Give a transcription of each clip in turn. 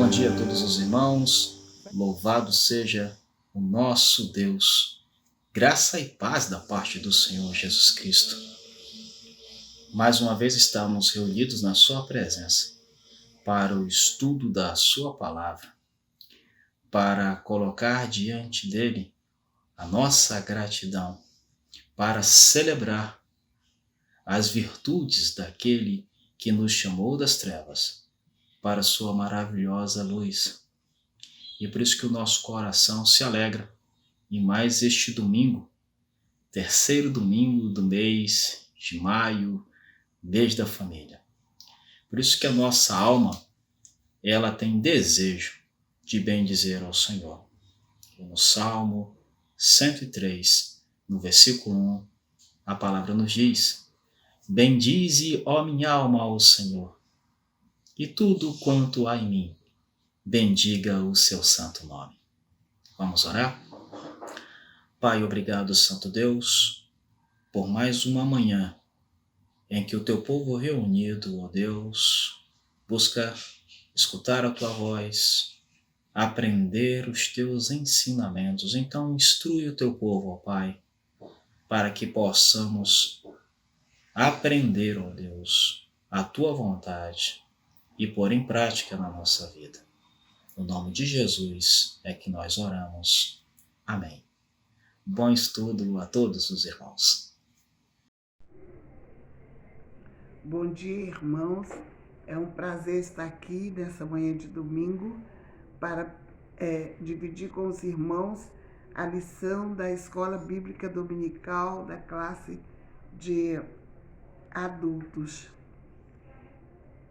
Bom dia a todos os irmãos, louvado seja o nosso Deus. Graça e paz da parte do Senhor Jesus Cristo. Mais uma vez estamos reunidos na sua presença para o estudo da sua palavra, para colocar diante dele a nossa gratidão, para celebrar as virtudes daquele que nos chamou das trevas para sua maravilhosa luz. E é por isso que o nosso coração se alegra em mais este domingo, terceiro domingo do mês de maio, mês da família. Por isso que a nossa alma, ela tem desejo de bendizer ao Senhor. E no Salmo 103, no versículo 1, a palavra nos diz: bendize, ó minha alma, ao Senhor, e tudo quanto há em mim, bendiga o seu santo nome. Vamos orar? Pai, obrigado, Santo Deus, por mais uma manhã em que o teu povo reunido, ó Deus, busca escutar a tua voz, aprender os teus ensinamentos. Então, instrui o teu povo, ó Pai, para que possamos aprender, ó Deus, a tua vontade e pôr em prática na nossa vida. No nome de Jesus é que nós oramos. Amém. Bom estudo a todos os irmãos. Bom dia, irmãos. É um prazer estar aqui nessa manhã de domingo para dividir com os irmãos a lição da Escola Bíblica Dominical da classe de adultos.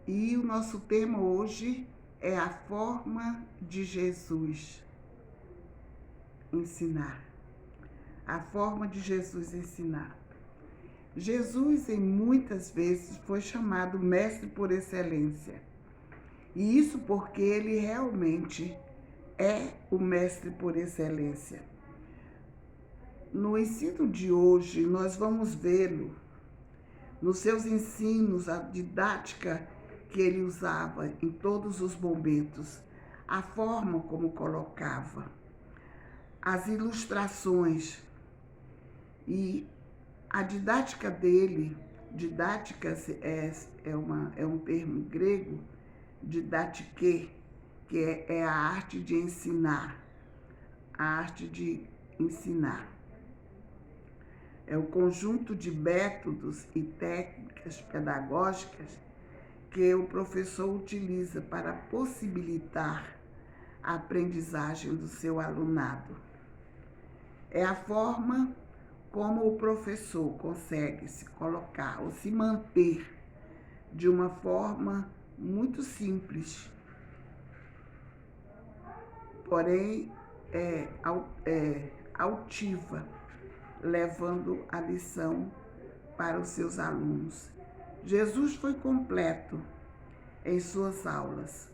E o nosso tema hoje é a forma de Jesus ensinar. A forma de Jesus ensinar. Jesus, em muitas vezes, foi chamado mestre por excelência. E isso porque ele realmente é o mestre por excelência. No ensino de hoje, nós vamos vê-lo nos seus ensinos, a didática que ele usava em todos os momentos, a forma como colocava, as ilustrações e a didática dele. Didática é um termo grego, didatike, que é a arte de ensinar, a arte de ensinar. É o conjunto de métodos e técnicas pedagógicas que o professor utiliza para possibilitar a aprendizagem do seu alunado. É a forma como o professor consegue se colocar ou se manter de uma forma muito simples, porém altiva, levando a lição para os seus alunos. Jesus foi completo em suas aulas,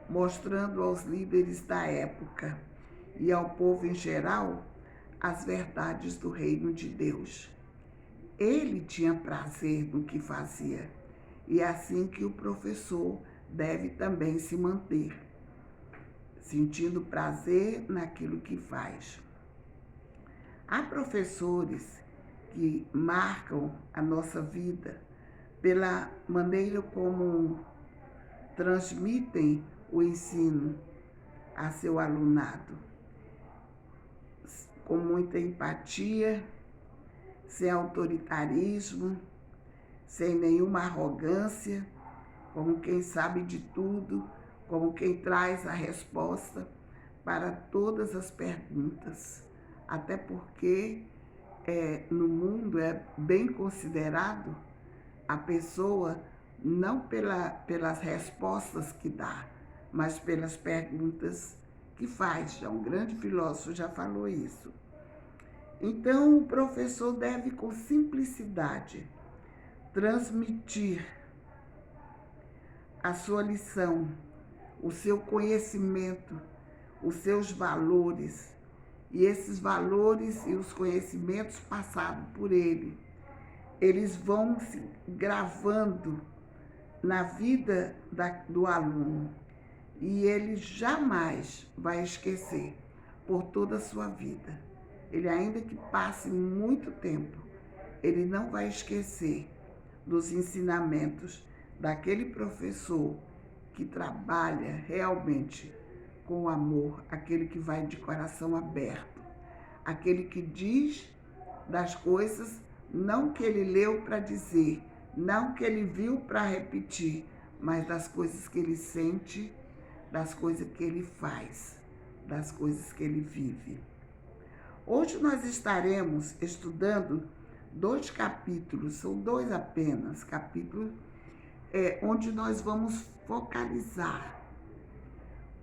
mostrando aos líderes da época e ao povo em geral as verdades do reino de Deus. Ele tinha prazer no que fazia, e é assim que o professor deve também se manter, sentindo prazer naquilo que faz. Há professores que marcam a nossa vida pela maneira como transmitem o ensino a seu alunado, com muita empatia, sem autoritarismo, sem nenhuma arrogância, como quem sabe de tudo, como quem traz a resposta para todas as perguntas. Até porque no mundo é bem considerado a pessoa não pelas respostas que dá, mas pelas perguntas que faz. Já um grande filósofo já falou isso. Então, o professor deve, com simplicidade, transmitir a sua lição, o seu conhecimento, os seus valores. E esses valores e os conhecimentos passados por ele, eles vão se gravando na vida do aluno. e ele jamais vai esquecer por toda a sua vida. Ele, ainda que passe muito tempo, ele não vai esquecer dos ensinamentos daquele professor que trabalha realmente com amor, aquele que vai de coração aberto, aquele que diz das coisas não que ele leu para dizer, não que ele viu para repetir, mas das coisas que ele sente, das coisas que ele faz, das coisas que ele vive. Hoje nós estaremos estudando 2 capítulos, são 2 apenas capítulos, onde nós vamos focalizar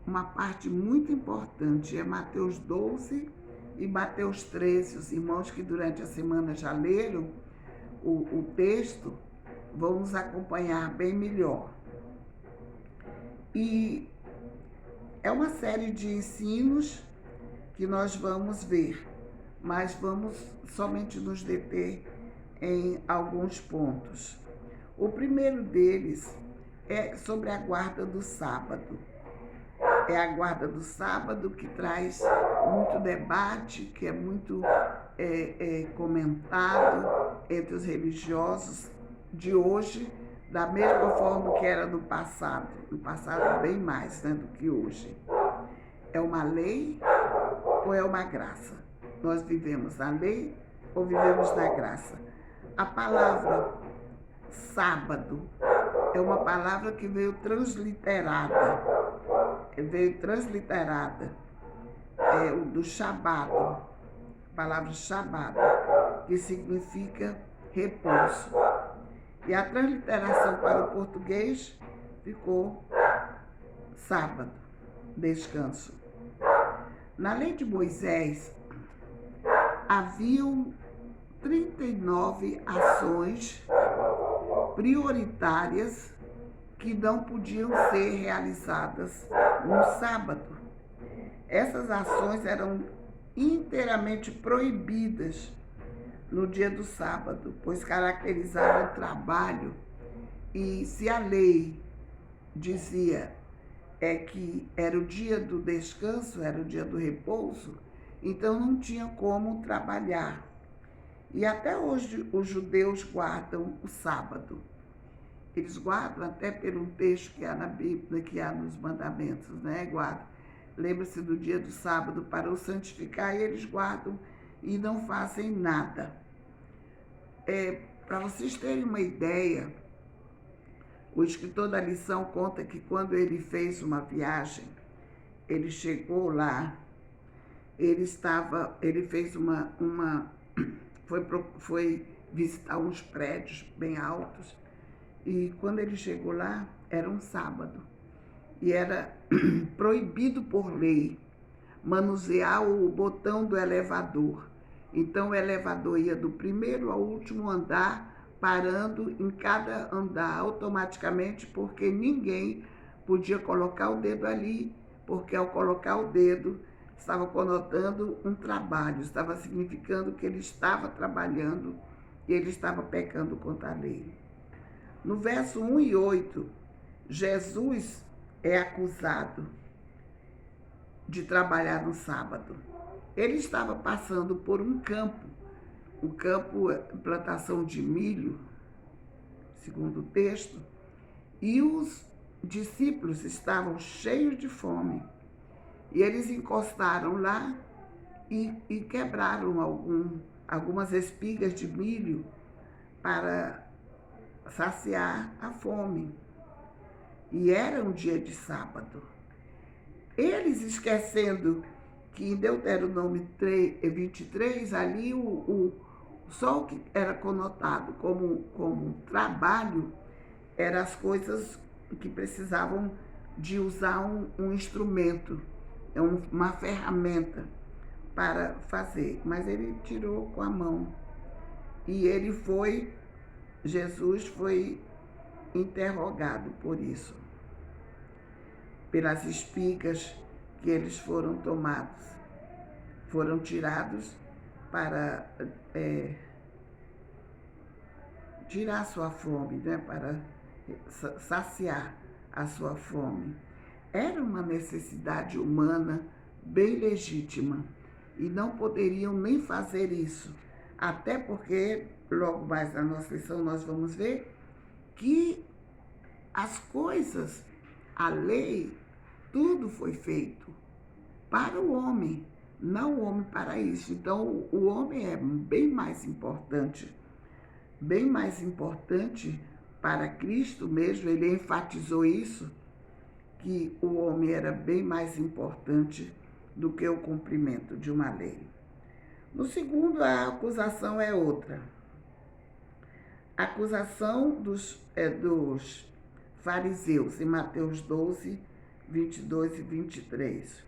uma parte muito importante, é Mateus 12 e Mateus 13. Os irmãos que durante a semana já leram o texto vão nos acompanhar bem melhor. E é uma série de ensinos que nós vamos ver, mas vamos somente nos deter em alguns pontos. O primeiro deles é sobre a guarda do sábado. É a guarda do sábado que traz muito debate, que é muito comentado entre os religiosos de hoje, da mesma forma que era no passado bem mais, né, do que hoje. É uma lei ou é uma graça? Nós vivemos na lei ou vivemos na graça? A palavra sábado é uma palavra que veio transliterada do Shabbat, a palavra Shabbat, que significa repouso. E a transliteração para o português ficou sábado, descanso. Na lei de Moisés, haviam 39 ações prioritárias que não podiam ser realizadas no sábado. Essas ações eram inteiramente proibidas no dia do sábado, pois caracterizavam o trabalho. E se a lei dizia que era o dia do descanso, era o dia do repouso, então não tinha como trabalhar. E até hoje os judeus guardam o sábado. Eles guardam até pelo texto que há na Bíblia, que há nos mandamentos, né? Guardam. Lembra-se do dia do sábado para o santificar, e eles guardam e não fazem nada. Para vocês terem uma ideia, o escritor da lição conta que quando ele fez uma viagem, ele chegou lá, ele fez foi visitar uns prédios bem altos, e quando ele chegou lá, era um sábado, e era proibido por lei manusear o botão do elevador. Então o elevador ia do primeiro ao último andar, parando em cada andar automaticamente, porque ninguém podia colocar o dedo ali, porque ao colocar o dedo estava conotando um trabalho, estava significando que ele estava trabalhando e ele estava pecando contra a lei. No verso 1 e 8, Jesus é acusado de trabalhar no sábado. Ele estava passando por um campo plantação de milho, segundo o texto, e os discípulos estavam cheios de fome. E eles encostaram lá e quebraram algumas espigas de milho para saciar a fome. E era um dia de sábado. Eles esquecendo que em Deuteronômio 23, ali só o que era conotado como trabalho eram as coisas que precisavam de usar um instrumento, uma ferramenta para fazer. Mas ele tirou com a mão. E Jesus foi interrogado por isso, pelas espigas que eles foram tomados, foram tirados para tirar a sua fome, né? Para saciar a sua fome. Era uma necessidade humana bem legítima e não poderiam nem fazer isso, até porque, logo mais na nossa lição, nós vamos ver que as coisas, a lei, tudo foi feito para o homem, não o homem para isso. Então, o homem é bem mais importante para Cristo mesmo. Ele enfatizou isso, que o homem era bem mais importante do que o cumprimento de uma lei. No segundo, a acusação é outra. A acusação dos fariseus, em Mateus 12, 22 e 23.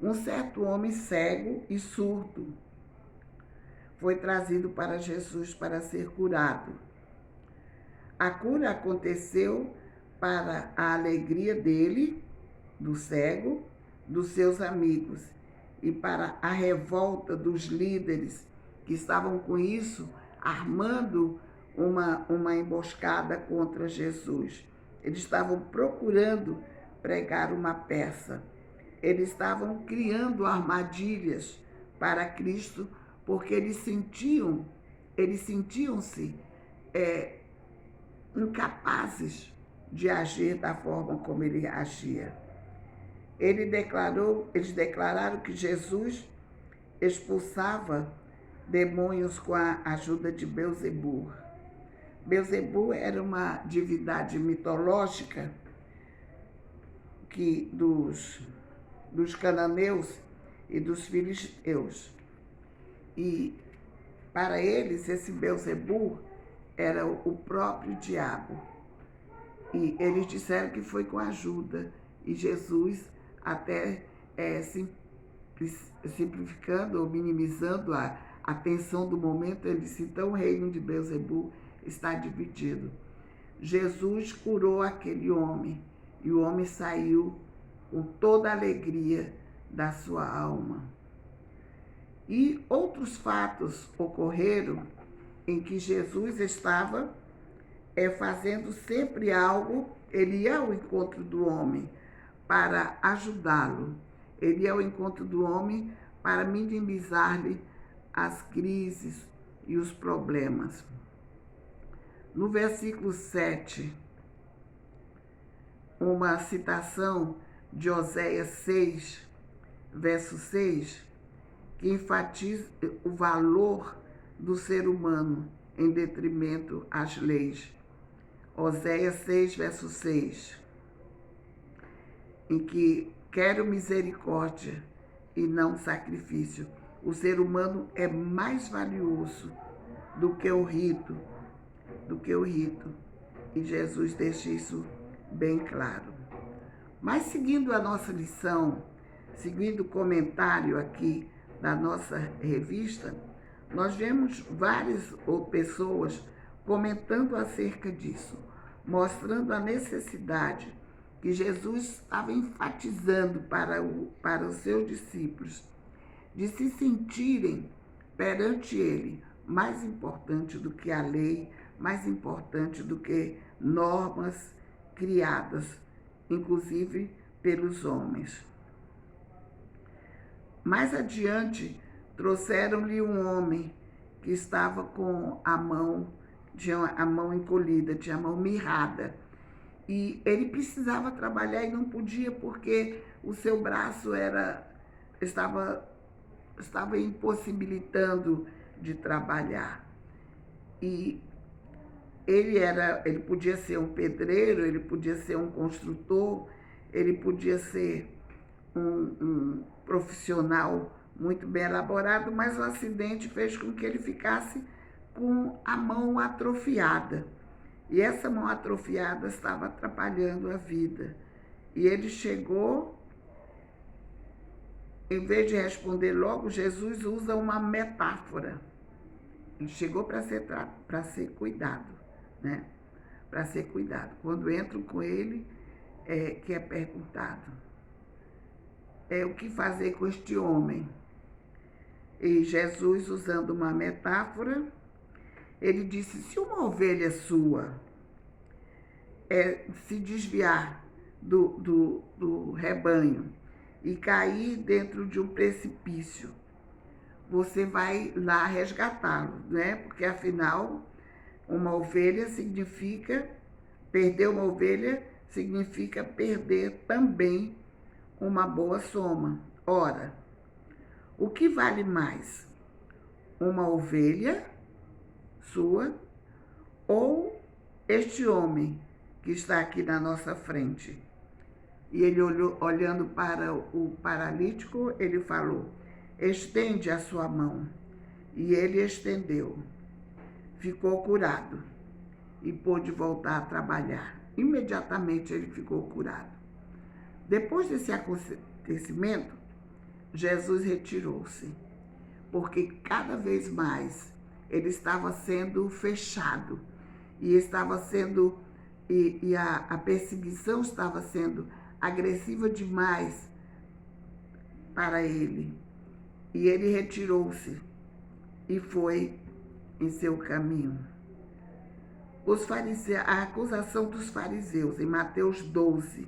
Um certo homem cego e surdo foi trazido para Jesus para ser curado. A cura aconteceu para a alegria dele, do cego, dos seus amigos, e para a revolta dos líderes que estavam com isso, armando uma emboscada contra Jesus. Eles estavam procurando pregar uma peça. Eles estavam criando armadilhas para Cristo, porque eles sentiam-se incapazes de agir da forma como ele agia. Eles declararam que Jesus expulsava demônios com a ajuda de Belzebu. Belzebu era uma divindade mitológica dos cananeus e dos filisteus. E para eles, esse Belzebu era o próprio diabo. E eles disseram que foi com ajuda. E Jesus, até simplificando ou minimizando a tensão do momento, ele disse: então o reino de Belzebu está dividido. Jesus curou aquele homem e o homem saiu com toda a alegria da sua alma. E outros fatos ocorreram em que Jesus estava fazendo sempre algo. Ele ia ao encontro do homem para ajudá-lo. Ele ia ao encontro do homem para minimizar-lhe as crises e os problemas. No versículo 7, uma citação de Oséias 6, verso 6, que enfatiza o valor do ser humano em detrimento às leis. Oséias 6, verso 6, em que quero misericórdia e não sacrifício. O ser humano é mais valioso do que o rito, E Jesus deixa isso bem claro. Mas seguindo a nossa lição, seguindo o comentário aqui da nossa revista, nós vemos várias pessoas comentando acerca disso, mostrando a necessidade que Jesus estava enfatizando para os seus discípulos, de se sentirem perante ele mais importante do que a lei, mais importante do que normas criadas, inclusive pelos homens. Mais adiante, trouxeram-lhe um homem que estava com tinha a mão encolhida, tinha a mão mirrada. E ele precisava trabalhar e não podia porque o seu braço estava impossibilitando de trabalhar. E ele podia ser um pedreiro, ele podia ser um construtor, ele podia ser um profissional muito bem elaborado, mas o acidente fez com que ele ficasse com a mão atrofiada. E essa mão atrofiada estava atrapalhando a vida. E ele chegou, em vez de responder logo, Jesus usa uma metáfora. Ele chegou para ser cuidado, né? Para ser cuidado. Quando entram com ele, que é perguntado: o que fazer com este homem? E Jesus, usando uma metáfora, ele disse: se uma ovelha sua se desviar do rebanho e cair dentro de um precipício, você vai lá resgatá-lo, né? Porque afinal, uma ovelha significa, perder uma ovelha significa perder também uma boa soma. Ora, o que vale mais? Uma ovelha sua ou este homem que está aqui na nossa frente? E ele olhando para o paralítico, ele falou: estende a sua mão. E ele estendeu. Ficou curado e pôde voltar a trabalhar. Imediatamente ele ficou curado. Depois desse acontecimento, Jesus retirou-se, porque cada vez mais ele estava sendo fechado e estava sendo a perseguição estava sendo agressiva demais para ele. E ele retirou-se e foi em seu caminho. A acusação dos fariseus, em Mateus 12.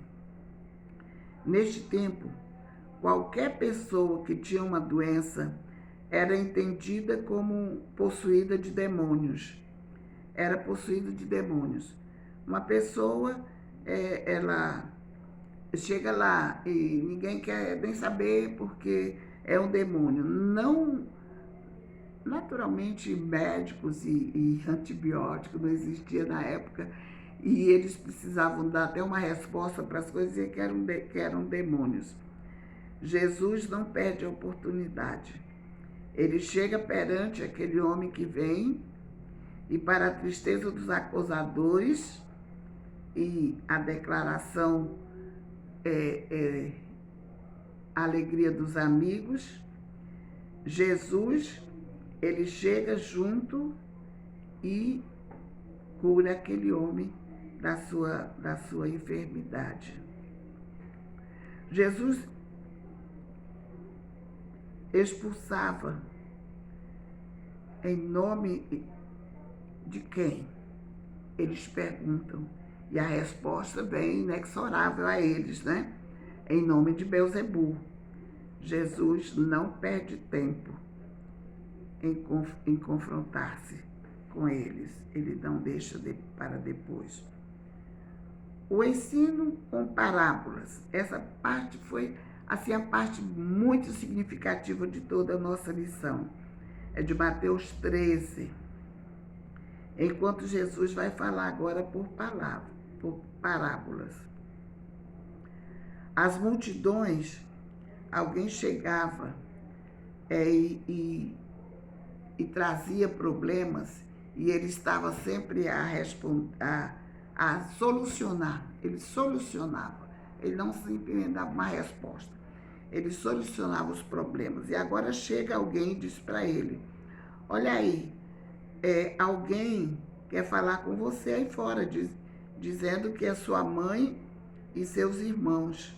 Neste tempo, qualquer pessoa que tinha uma doença era entendida como possuída de demônios. Era possuída de demônios. Uma pessoa, ela chega lá e ninguém quer nem saber porque é um demônio. Não, naturalmente, médicos e antibióticos não existia na época e eles precisavam dar até uma resposta para as coisas que eram demônios. Jesus não perde a oportunidade. Ele chega perante aquele homem que vem e, para a tristeza dos acusadores e a declaração, a alegria dos amigos, Jesus, ele chega junto e cura aquele homem da sua enfermidade. Jesus expulsava em nome de quem? Eles perguntam. E a resposta vem inexorável a eles, né? Em nome de Belzebu. Jesus não perde tempo em confrontar-se com eles. Ele não deixa para depois. O ensino com parábolas. Essa parte foi assim, a parte muito significativa de toda a nossa lição. É de Mateus 13. Enquanto Jesus vai falar agora por parábolas. As multidões, alguém chegava e trazia problemas e ele estava sempre a solucionar. Ele solucionava. Ele não simplesmente dava uma resposta. Ele solucionava os problemas. E agora chega alguém e diz para ele: olha aí, alguém quer falar com você aí fora, dizendo que é sua mãe e seus irmãos.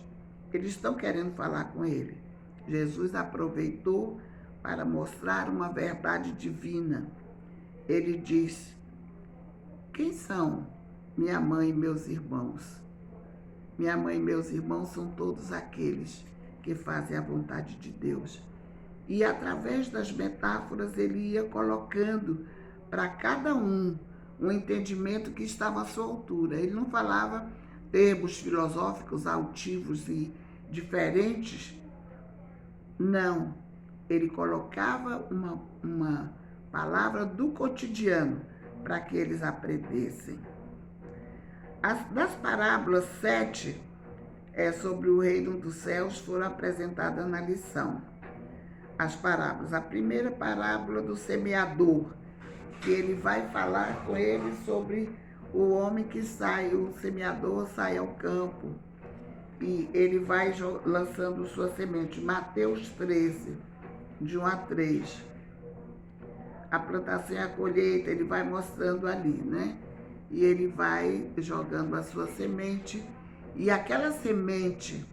Eles estão querendo falar com ele. Jesus aproveitou para mostrar uma verdade divina. Ele diz: quem são minha mãe e meus irmãos? Minha mãe e meus irmãos são todos aqueles que fazem a vontade de Deus. E através das metáforas ele ia colocando para cada um entendimento que estava à sua altura. Ele não falava termos filosóficos altivos e diferentes. Não. Ele colocava uma palavra do cotidiano para que eles aprendessem. Das parábolas 7 sobre o reino dos céus foram apresentadas na lição. As parábolas. A primeira parábola do semeador, que ele vai falar com ele sobre o homem que sai, o semeador sai ao campo e ele vai lançando sua semente. Mateus 13, de 1 a 3. A plantação e a colheita, ele vai mostrando ali, né? E ele vai jogando a sua semente e aquela semente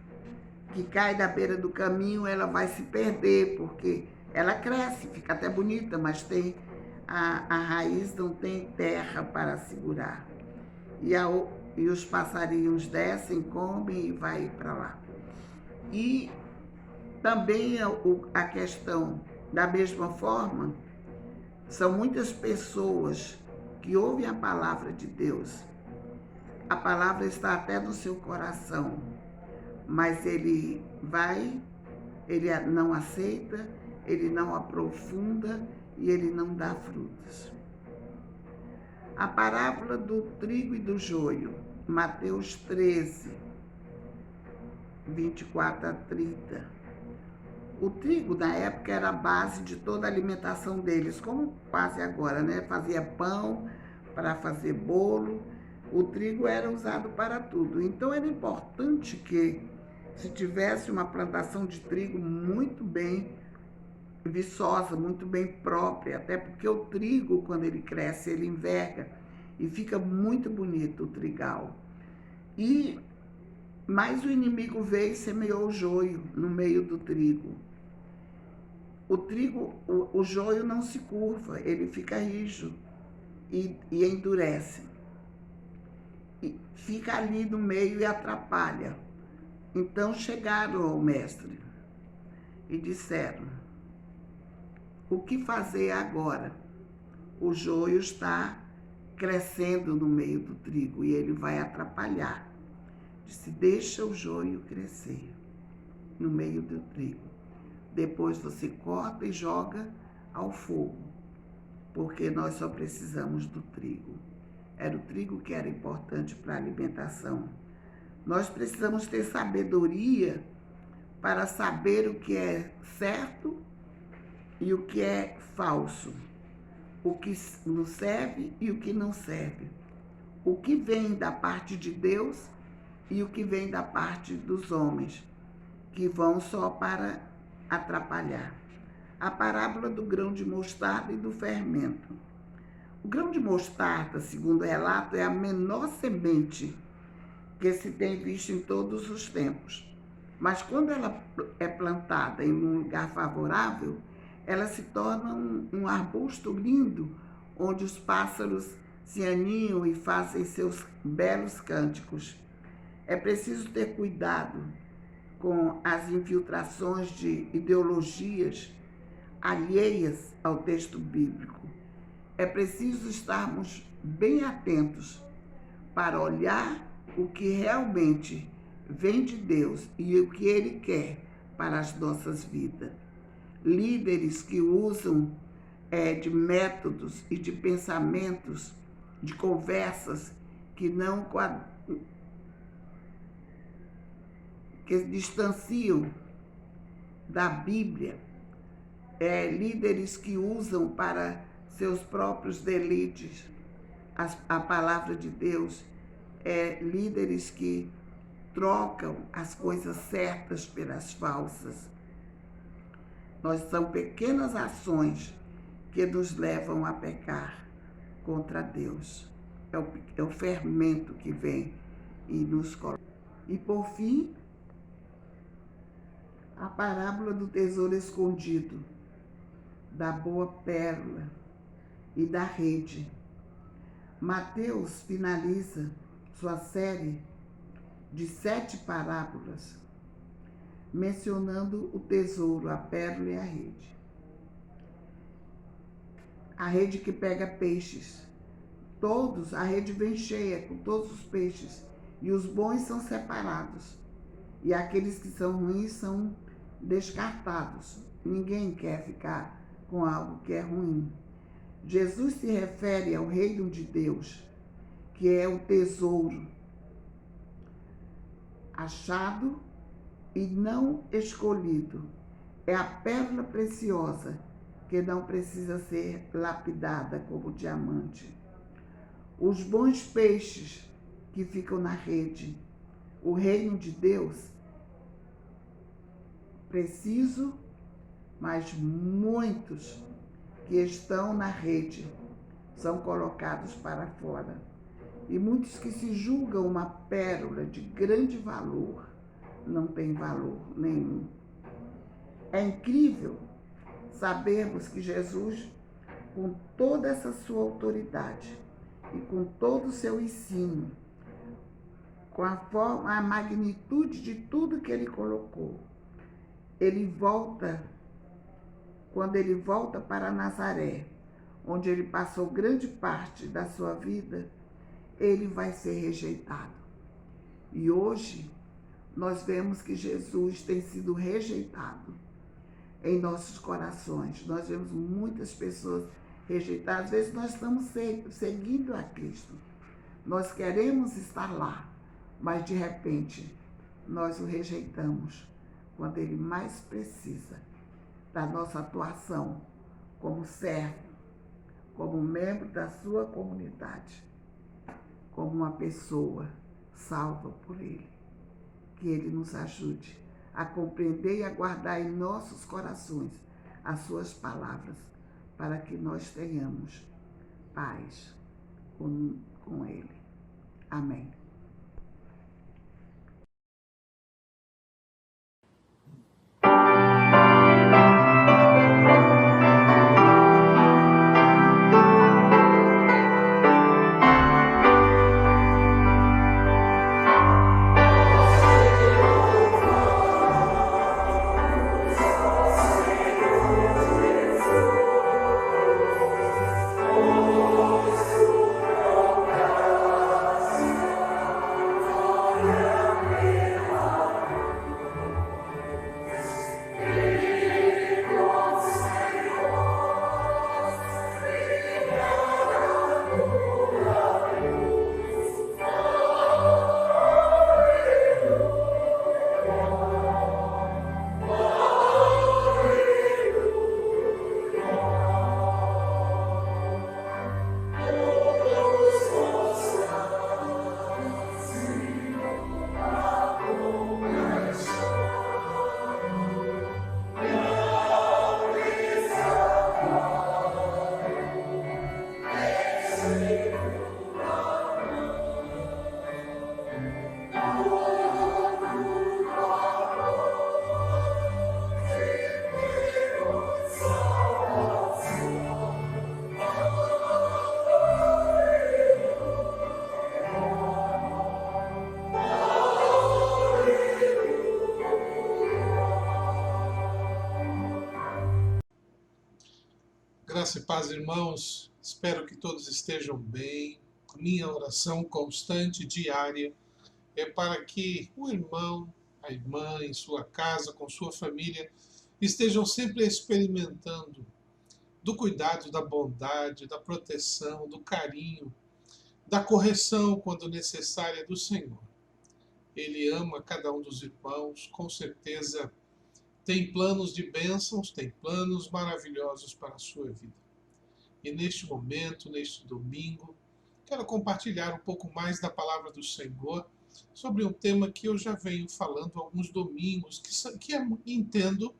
que cai da beira do caminho, ela vai se perder, porque ela cresce, fica até bonita, mas a raiz não tem terra para segurar. E e os passarinhos descem, comem e vai para lá. E também a questão, da mesma forma, são muitas pessoas que ouvem a palavra de Deus. A palavra está até no seu coração, mas ele não aceita, ele não aprofunda e ele não dá frutos. A parábola do trigo e do joio, Mateus 13, 24 a 30. O trigo, na época, era a base de toda a alimentação deles, como quase agora, né? Fazia pão para fazer bolo, o trigo era usado para tudo. Então, era importante que se tivesse uma plantação de trigo muito bem viçosa, muito bem própria, até porque o trigo, quando ele cresce, ele enverga e fica muito bonito o trigal. Mas o inimigo veio e semeou o joio no meio do trigo. O joio não se curva, ele fica rijo e endurece. E fica ali no meio e atrapalha. Então chegaram ao mestre e disseram: o que fazer agora? O joio está crescendo no meio do trigo e ele vai atrapalhar. Disse: deixa o joio crescer no meio do trigo. Depois você corta e joga ao fogo, porque nós só precisamos do trigo. Era o trigo que era importante para a alimentação. Nós precisamos ter sabedoria para saber o que é certo e o que é falso, o que nos serve e o que não serve, o que vem da parte de Deus e o que vem da parte dos homens, que vão só para atrapalhar. A parábola do grão de mostarda e do fermento. O grão de mostarda, segundo o relato, é a menor semente que se tem visto em todos os tempos. Mas quando ela é plantada em um lugar favorável, ela se torna um arbusto lindo, onde os pássaros se aninham e fazem seus belos cânticos. É preciso ter cuidado com as infiltrações de ideologias alheias ao texto bíblico. É preciso estarmos bem atentos para olhar o que realmente vem de Deus e o que Ele quer para as nossas vidas. Líderes que usam de métodos e de pensamentos, de conversas que distanciam da Bíblia, líderes que usam para seus próprios deleites a palavra de Deus, líderes que trocam as coisas certas pelas falsas. São pequenas ações que nos levam a pecar contra Deus. É o fermento que vem e nos coloca. E por fim, a parábola do tesouro escondido, da boa pérola e da rede. Mateus finaliza sua série de 7 parábolas mencionando o tesouro, a pérola e a rede. A rede que pega peixes. A rede vem cheia com todos os peixes e os bons são separados e aqueles que são ruins são descartados. Ninguém quer ficar com algo que é ruim. Jesus se refere ao reino de Deus, que é o tesouro achado e não escolhido. É a pérola preciosa que não precisa ser lapidada como diamante. Os bons peixes que ficam na rede. O reino de Deus, preciso, mas muitos que estão na rede são colocados para fora. E muitos que se julgam uma pérola de grande valor, não tem valor nenhum. É incrível sabermos que Jesus, com toda essa sua autoridade e com todo o seu ensino, com a forma, a magnitude de tudo que ele colocou. Ele volta, quando ele volta para Nazaré, onde ele passou grande parte da sua vida, ele vai ser rejeitado. E hoje nós vemos que Jesus tem sido rejeitado em nossos corações. Nós vemos muitas pessoas rejeitadas. Às vezes nós estamos seguindo a Cristo. Nós queremos estar lá, mas de repente nós o rejeitamos quando ele mais precisa da nossa atuação como servo, como membro da sua comunidade, como uma pessoa salva por ele. Que ele nos ajude a compreender e a guardar em nossos corações as suas palavras, para que nós tenhamos paz com ele. Amém. Graça e paz, irmãos. Espero que todos estejam bem. Minha oração constante, diária, é para que o irmão, a irmã, em sua casa, com sua família, estejam sempre experimentando do cuidado, da bondade, da proteção, do carinho, da correção, quando necessária, do Senhor. Ele ama cada um dos irmãos, com certeza tem planos de bênçãos, tem planos maravilhosos para a sua vida. E neste momento, neste domingo, quero compartilhar um pouco mais da palavra do Senhor sobre um tema que eu já venho falando há alguns domingos, que entendo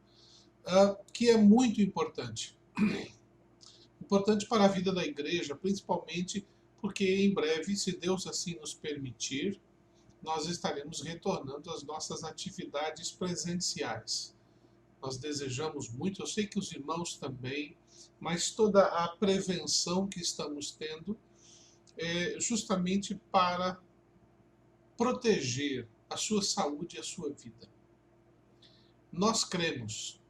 que é muito importante. Importante para a vida da igreja, principalmente porque em breve, se Deus assim nos permitir, nós estaremos retornando às nossas atividades presenciais. Nós desejamos muito, eu sei que os irmãos também, mas toda a prevenção que estamos tendo é justamente para proteger a sua saúde e a sua vida. Nós cremos,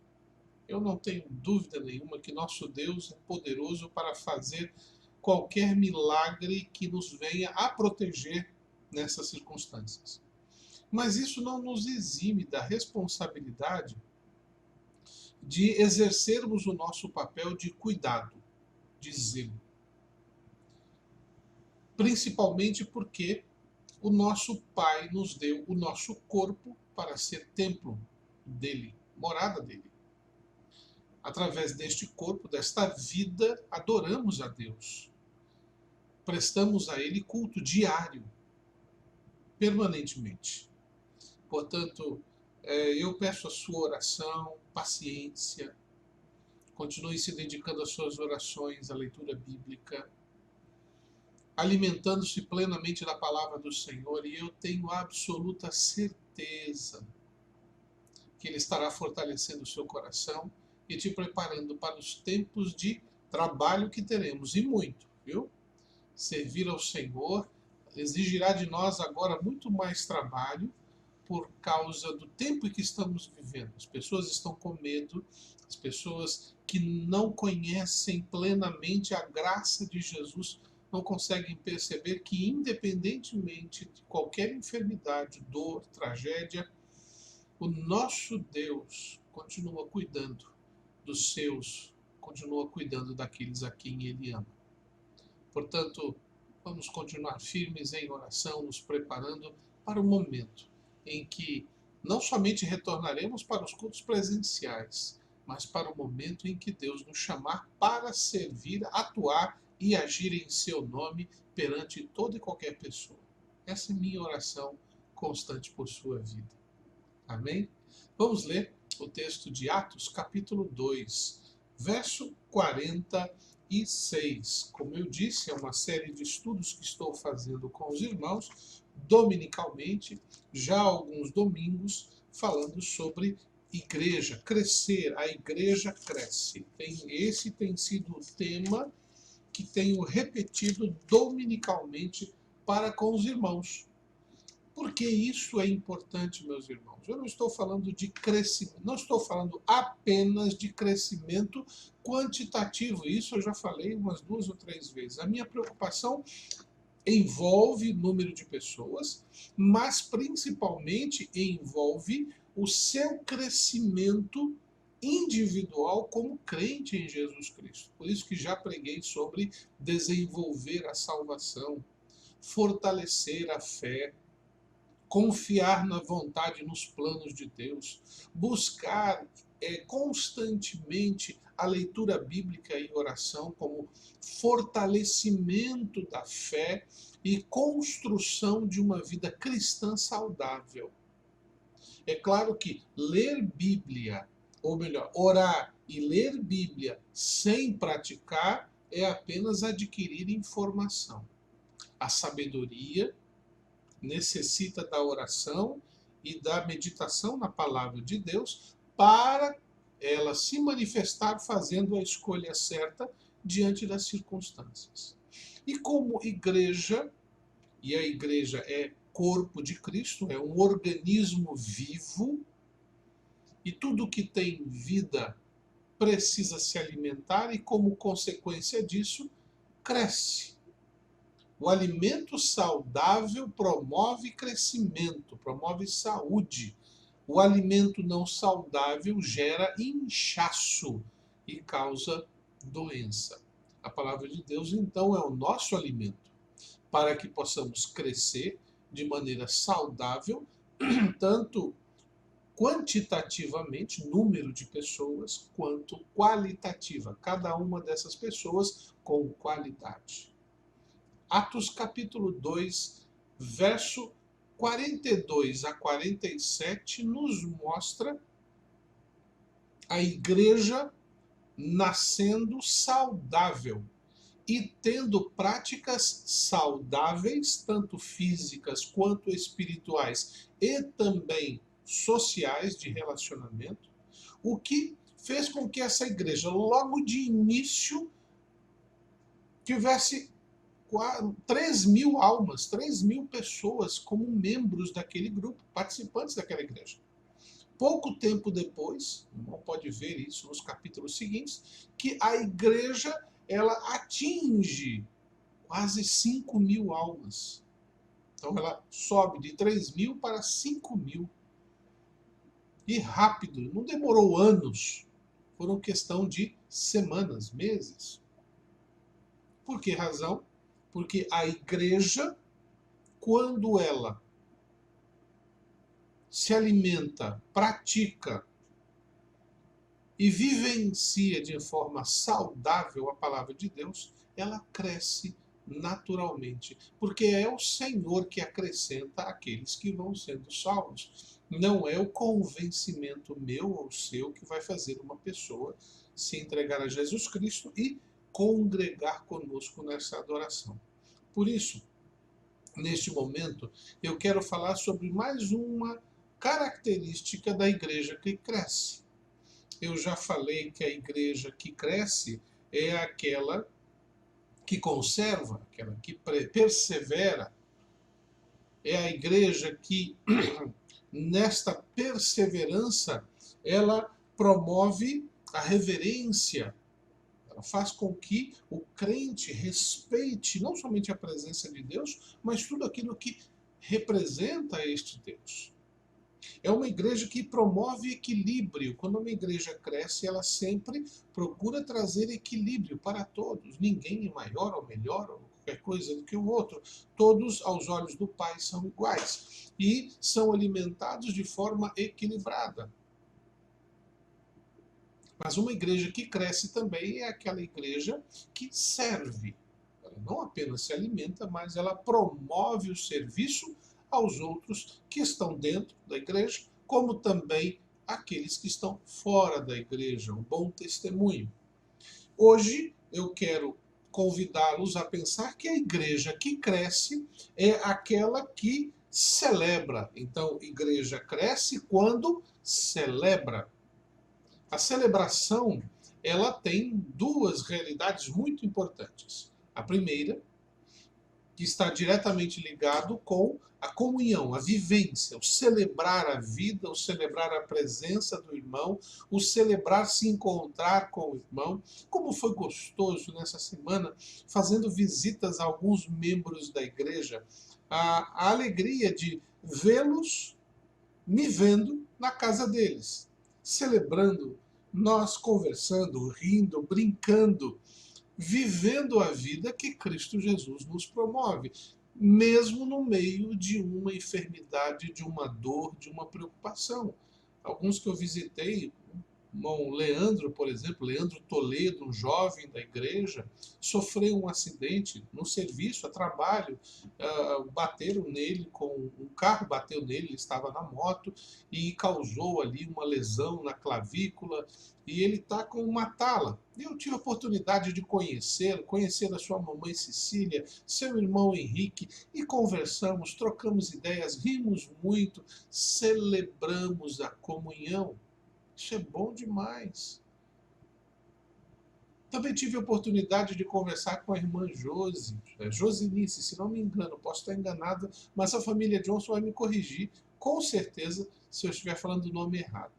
eu não tenho dúvida nenhuma que nosso Deus é poderoso para fazer qualquer milagre que nos venha a proteger nessas circunstâncias. Mas isso não nos exime da responsabilidade de exercermos o nosso papel de cuidado, de zelo. Principalmente porque o nosso Pai nos deu o nosso corpo para ser templo dele, morada dele. Através deste corpo, desta vida, adoramos a Deus. Prestamos a Ele culto diário, permanentemente. Portanto, eu peço a sua oração, paciência, continue se dedicando às suas orações, à leitura bíblica, alimentando-se plenamente da palavra do Senhor, e eu tenho absoluta certeza que Ele estará fortalecendo o seu coração e te preparando para os tempos de trabalho que teremos, e muito, viu? Servir ao Senhor exigirá de nós agora muito mais trabalho por causa do tempo em que estamos vivendo. As pessoas estão com medo, as pessoas que não conhecem plenamente a graça de Jesus não conseguem perceber que, independentemente de qualquer enfermidade, dor, tragédia, o nosso Deus continua cuidando dos seus, continua cuidando daqueles a quem Ele ama. Portanto, vamos continuar firmes em oração, nos preparando para o momento em que não somente retornaremos para os cultos presenciais, mas para o momento em que Deus nos chamar para servir, atuar e agir em seu nome perante toda e qualquer pessoa. Essa é minha oração constante por sua vida. Amém? Vamos ler o texto de Atos, capítulo 2, verso 46. Como eu disse, é uma série de estudos que estou fazendo com os irmãos, dominicalmente, já há alguns domingos, falando sobre igreja, crescer, a igreja cresce. Esse tem sido o tema que tenho repetido dominicalmente para com os irmãos. Por que isso é importante, meus irmãos? Eu não estou falando de crescimento, não estou falando apenas de crescimento quantitativo. Isso eu já falei umas 2 ou 3 vezes. A minha preocupação envolve número de pessoas, mas principalmente envolve o seu crescimento individual como crente em Jesus Cristo. Por isso que já preguei sobre desenvolver a salvação, fortalecer a fé, confiar na vontade e nos planos de Deus, buscar constantemente a leitura bíblica e oração como fortalecimento da fé e construção de uma vida cristã saudável. É claro que ler Bíblia, ou melhor, orar e ler Bíblia sem praticar é apenas adquirir informação. A sabedoria necessita da oração e da meditação na palavra de Deus para ela se manifestar fazendo a escolha certa diante das circunstâncias. E como igreja, e a igreja é corpo de Cristo, é um organismo vivo, e tudo que tem vida precisa se alimentar e, como consequência disso, cresce. O alimento saudável promove crescimento, promove saúde. O alimento não saudável gera inchaço e causa doença. A palavra de Deus, então, é o nosso alimento para que possamos crescer de maneira saudável, tanto quantitativamente, número de pessoas, quanto qualitativa. Cada uma dessas pessoas com qualidade. Atos capítulo 2, verso 42 a 47, nos mostra a igreja nascendo saudável e tendo práticas saudáveis, tanto físicas quanto espirituais e também sociais de relacionamento, o que fez com que essa igreja, logo de início, tivesse 3.000 almas, 3.000 pessoas como membros daquele grupo, participantes daquela igreja. Pouco tempo depois, o irmão pode ver isso nos capítulos seguintes, que a igreja ela atinge quase 5.000 almas. Então ela sobe de 3.000 para 5.000. E rápido, não demorou anos, foram questão de semanas, meses. Por que razão? Porque a igreja, quando ela se alimenta, pratica e vivencia de forma saudável a palavra de Deus, ela cresce naturalmente. Porque é o Senhor que acrescenta aqueles que vão sendo salvos. Não é o convencimento meu ou seu que vai fazer uma pessoa se entregar a Jesus Cristo e congregar conosco nessa adoração. Por isso, neste momento, eu quero falar sobre mais uma característica da igreja que cresce. Eu já falei que a igreja que cresce é aquela que conserva, aquela que persevera, é a igreja que, nesta perseverança, ela promove a reverência. Ela faz com que o crente respeite não somente a presença de Deus, mas tudo aquilo que representa este Deus. É uma igreja que promove equilíbrio. Quando uma igreja cresce, ela sempre procura trazer equilíbrio para todos. Ninguém é maior ou melhor ou qualquer coisa do que o outro. Todos, aos olhos do Pai, são iguais e são alimentados de forma equilibrada. Mas uma igreja que cresce também é aquela igreja que serve. Ela não apenas se alimenta, mas ela promove o serviço aos outros que estão dentro da igreja, como também aqueles que estão fora da igreja, um bom testemunho. Hoje eu quero convidá-los a pensar que a igreja que cresce é aquela que celebra. Então, igreja cresce quando celebra. A celebração, ela tem duas realidades muito importantes. A primeira, que está diretamente ligado com a comunhão, a vivência, o celebrar a vida, o celebrar a presença do irmão, o celebrar se encontrar com o irmão. Como foi gostoso nessa semana, fazendo visitas a alguns membros da igreja, a alegria de vê-los me vendo na casa deles, celebrando, nós conversando, rindo, brincando, vivendo a vida que Cristo Jesus nos promove, mesmo no meio de uma enfermidade, de uma dor, de uma preocupação. Alguns que eu visitei, o irmão Leandro, por exemplo, Leandro Toledo, um jovem da igreja, sofreu um acidente no serviço, a trabalho, bateram nele, um carro bateu nele, ele estava na moto e causou ali uma lesão na clavícula e ele está com uma tala. Eu tive a oportunidade de conhecê-lo, conhecer a sua mamãe Cecília, seu irmão Henrique, e conversamos, trocamos ideias, rimos muito, celebramos a comunhão. Isso é bom demais. Também tive a oportunidade de conversar com a irmã Josinice, se não me engano, posso estar enganada, mas a família Johnson vai me corrigir, com certeza, se eu estiver falando o nome errado.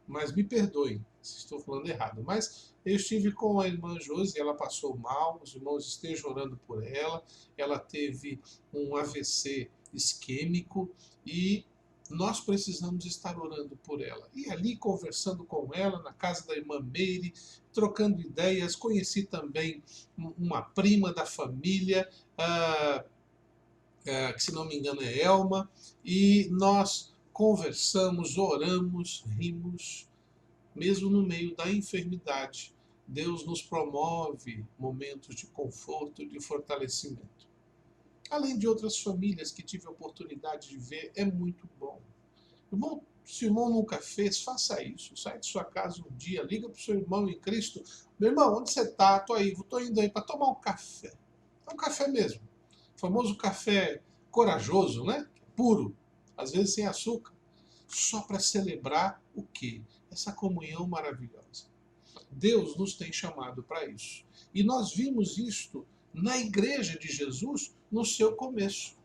Mas me perdoem se estou falando errado. Mas eu estive com a irmã Josi, ela passou mal, os irmãos estejam orando por ela, ela teve um AVC isquêmico e nós precisamos estar orando por ela. E ali, conversando com ela, na casa da irmã Meire, trocando ideias, conheci também uma prima da família, que se não me engano é Elma, e nós conversamos, oramos, rimos, mesmo no meio da enfermidade. Deus nos promove momentos de conforto, de fortalecimento. Além de outras famílias que tive a oportunidade de ver, é muito bom. Irmão, se o irmão nunca fez, faça isso. Sai de sua casa um dia, liga para o seu irmão em Cristo. Meu irmão, onde você está? Estou indo aí para tomar um café. É um café mesmo. O famoso café corajoso, né? Puro, às vezes sem açúcar. Só para celebrar o quê? Essa comunhão maravilhosa. Deus nos tem chamado para isso. E nós vimos isto na igreja de Jesus no seu começo.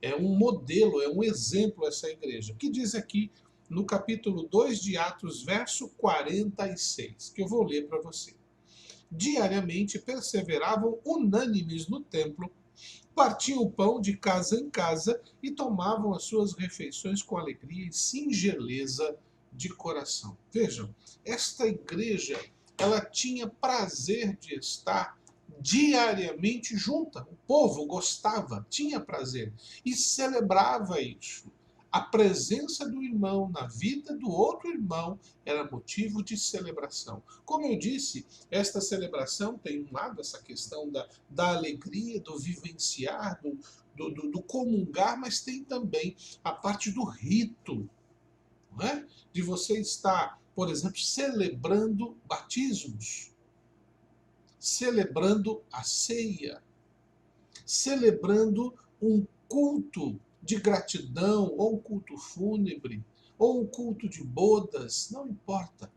É um modelo, é um exemplo essa igreja, que diz aqui no capítulo 2 de Atos, verso 46, que eu vou ler para você. Diariamente perseveravam unânimes no templo, partiam o pão de casa em casa e tomavam as suas refeições com alegria e singeleza de coração. Vejam, esta igreja, ela tinha prazer de estar diariamente junta. O povo gostava, tinha prazer e celebrava isso. A presença do irmão na vida do outro irmão era motivo de celebração. Como eu disse, esta celebração tem um lado, essa questão da alegria, do vivenciar, do comungar, mas tem também a parte do rito, não é? De você estar, por exemplo, celebrando batismos, celebrando a ceia, celebrando um culto de gratidão, ou um culto fúnebre, ou um culto de bodas, não importa.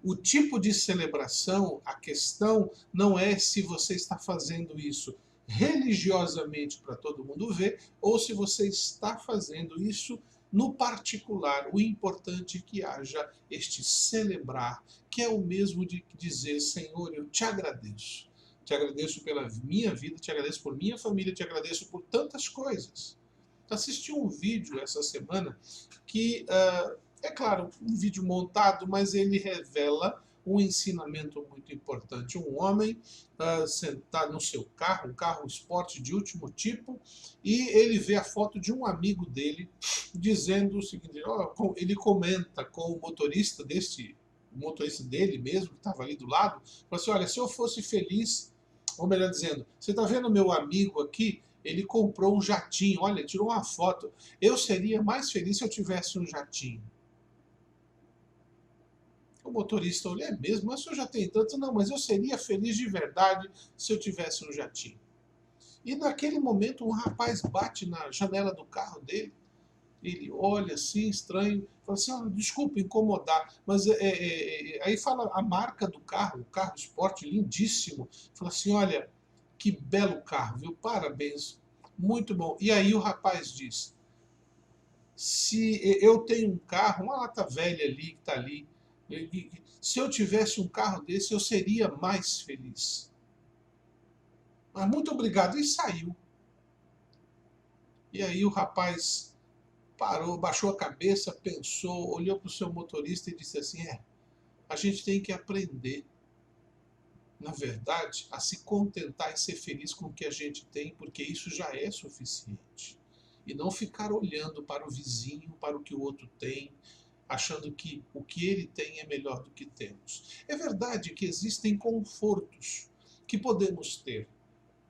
O tipo de celebração, a questão não é se você está fazendo isso religiosamente para todo mundo ver, ou se você está fazendo isso no particular. O importante é que haja este celebrar, que é o mesmo de dizer: Senhor, eu te agradeço. Te agradeço pela minha vida, te agradeço por minha família, te agradeço por tantas coisas. Assisti um vídeo essa semana que, é claro, um vídeo montado, mas ele revela um ensinamento muito importante. Um homem sentado no seu carro, um carro esporte de último tipo, e ele vê a foto de um amigo dele dizendo o seguinte: ele comenta com o motorista o motorista dele mesmo, que estava ali do lado, falou assim: olha, se eu fosse feliz, ou melhor dizendo, você está vendo meu amigo aqui? Ele comprou um jatinho, olha, tirou uma foto. Eu seria mais feliz se eu tivesse um jatinho. O motorista olhou: é mesmo? Mas o senhor já tem tanto? Não, mas eu seria feliz de verdade se eu tivesse um jatinho. E naquele momento um rapaz bate na janela do carro dele. Ele olha assim, estranho, fala assim: desculpa incomodar, mas aí fala a marca do carro, o carro esporte lindíssimo. Fala assim: olha, que belo carro, viu? Parabéns, muito bom. E aí o rapaz diz: se eu tenho um carro, uma lata velha ali que está ali, se eu tivesse um carro desse, eu seria mais feliz. Mas muito obrigado. E saiu. E aí o rapaz parou, baixou a cabeça, pensou, olhou para o seu motorista e disse assim: a gente tem que aprender, na verdade, a se contentar e ser feliz com o que a gente tem, porque isso já é suficiente. E não ficar olhando para o vizinho, para o que o outro tem, achando que o que ele tem é melhor do que temos. É verdade que existem confortos que podemos ter,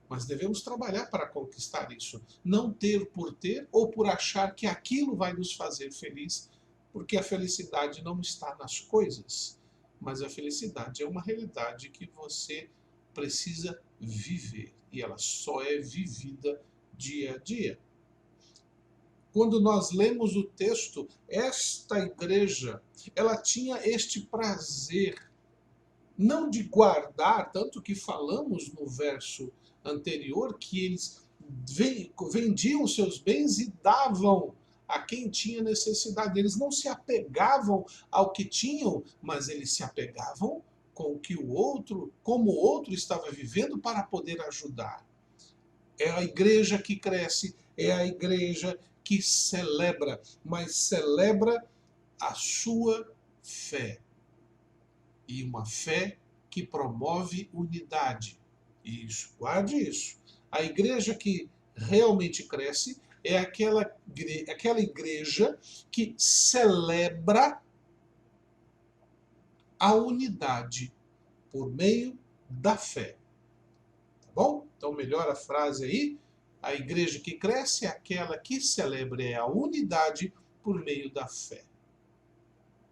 mas devemos trabalhar para conquistar isso. Não ter por ter ou por achar que aquilo vai nos fazer feliz, porque a felicidade não está nas coisas, mas a felicidade é uma realidade que você precisa viver, e ela só é vivida dia a dia. Quando nós lemos o texto, esta igreja, ela tinha este prazer, não de guardar, tanto que falamos no verso anterior, que eles vendiam seus bens e davam a quem tinha necessidade. Eles não se apegavam ao que tinham, mas eles se apegavam com o que o outro, como o outro estava vivendo, para poder ajudar. É a igreja que cresce, é a igreja que celebra, mas celebra a sua fé. E uma fé que promove unidade. Isso, guarde isso. A igreja que realmente cresce é aquela igreja que celebra a unidade por meio da fé. Tá bom? Então melhora a frase aí. A igreja que cresce é aquela que celebra a unidade por meio da fé.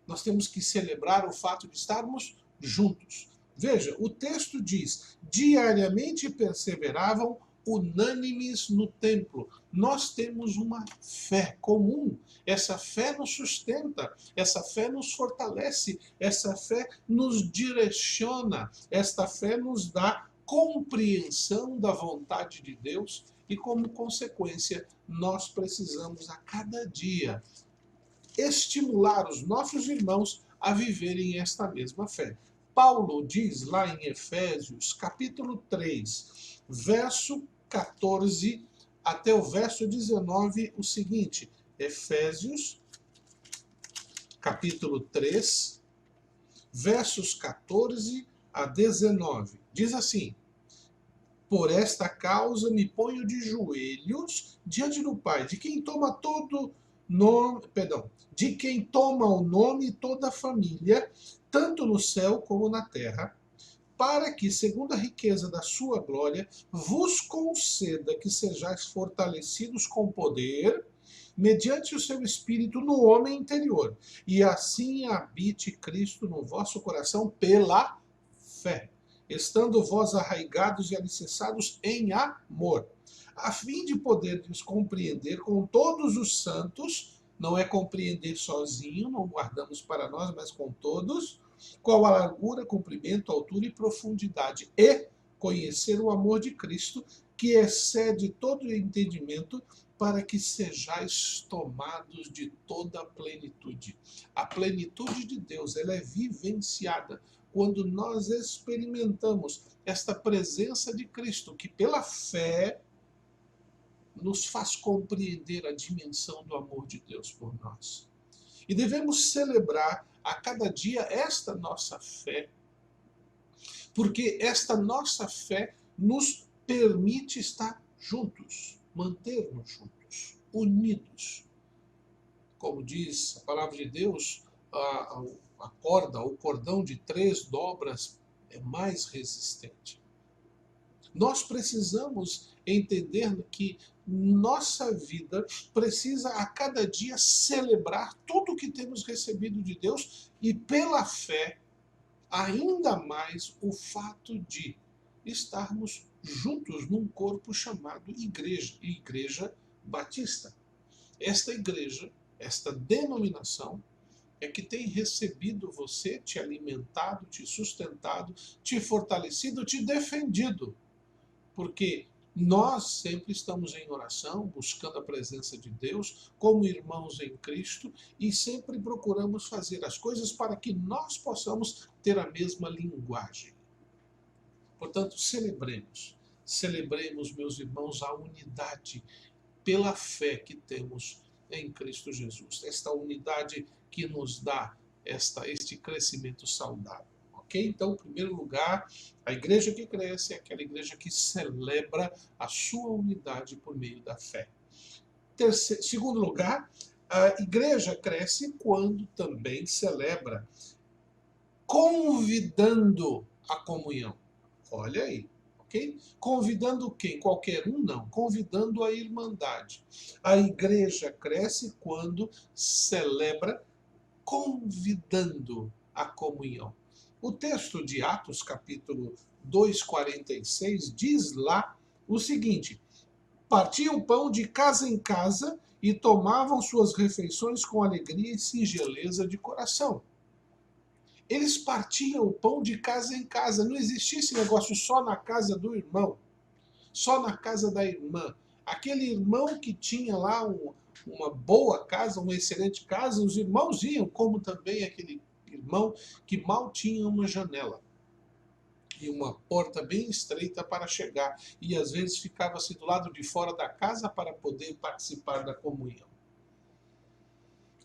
Nós temos que celebrar o fato de estarmos juntos. Veja, o texto diz: diariamente perseveravam unânimes no templo. Nós temos uma fé comum. Essa fé nos sustenta, essa fé nos fortalece, essa fé nos direciona, esta fé nos dá compreensão da vontade de Deus e, como consequência, nós precisamos a cada dia estimular os nossos irmãos a viverem esta mesma fé. Paulo diz lá em Efésios, capítulo 3, verso 14 até o verso 19, o seguinte: Efésios, capítulo 3, versos 14 a 19. Diz assim: por esta causa me ponho de joelhos diante do Pai, de quem toma o nome toda a família, tanto no céu como na terra, para que, segundo a riqueza da sua glória, vos conceda que sejais fortalecidos com poder, mediante o seu Espírito no homem interior, e assim habite Cristo no vosso coração pela fé, estando vós arraigados e alicerçados em amor, a fim de poderdes compreender com todos os santos, não é compreender sozinho, não guardamos para nós, mas com todos, qual a largura, comprimento, altura e profundidade, e conhecer o amor de Cristo, que excede todo o entendimento, para que sejais tomados de toda a plenitude. A plenitude de Deus, ela é vivenciada quando nós experimentamos esta presença de Cristo, que pela fé nos faz compreender a dimensão do amor de Deus por nós. E devemos celebrar a cada dia esta nossa fé, porque esta nossa fé nos permite estar juntos, manter-nos juntos, unidos. Como diz a palavra de Deus, a corda, o cordão de 3 dobras é mais resistente. Nós precisamos entender que nossa vida precisa a cada dia celebrar tudo que temos recebido de Deus e pela fé, ainda mais o fato de estarmos juntos num corpo chamado igreja, Igreja Batista. Esta igreja, esta denominação, é que tem recebido você, te alimentado, te sustentado, te fortalecido, te defendido. Porque nós sempre estamos em oração, buscando a presença de Deus, como irmãos em Cristo, e sempre procuramos fazer as coisas para que nós possamos ter a mesma linguagem. Portanto, celebremos, meus irmãos, a unidade pela fé que temos em Cristo Jesus. Esta unidade que nos dá este crescimento saudável. Ok? Então, em primeiro lugar, a igreja que cresce é aquela igreja que celebra a sua unidade por meio da fé. Segundo lugar, a igreja cresce quando também celebra convidando a comunhão. Olha aí, ok? Convidando quem? Qualquer um? Não. Convidando a irmandade. A igreja cresce quando celebra convidando a comunhão. O texto de Atos, capítulo 2:46, diz lá o seguinte: partiam o pão de casa em casa e tomavam suas refeições com alegria e singeleza de coração. Eles partiam o pão de casa em casa. Não existia esse negócio só na casa do irmão, só na casa da irmã. Aquele irmão que tinha lá uma boa casa, uma excelente casa, os irmãos iam, como também aquele irmão que mal tinha uma janela e uma porta bem estreita para chegar, e às vezes ficava-se do lado de fora da casa para poder participar da comunhão.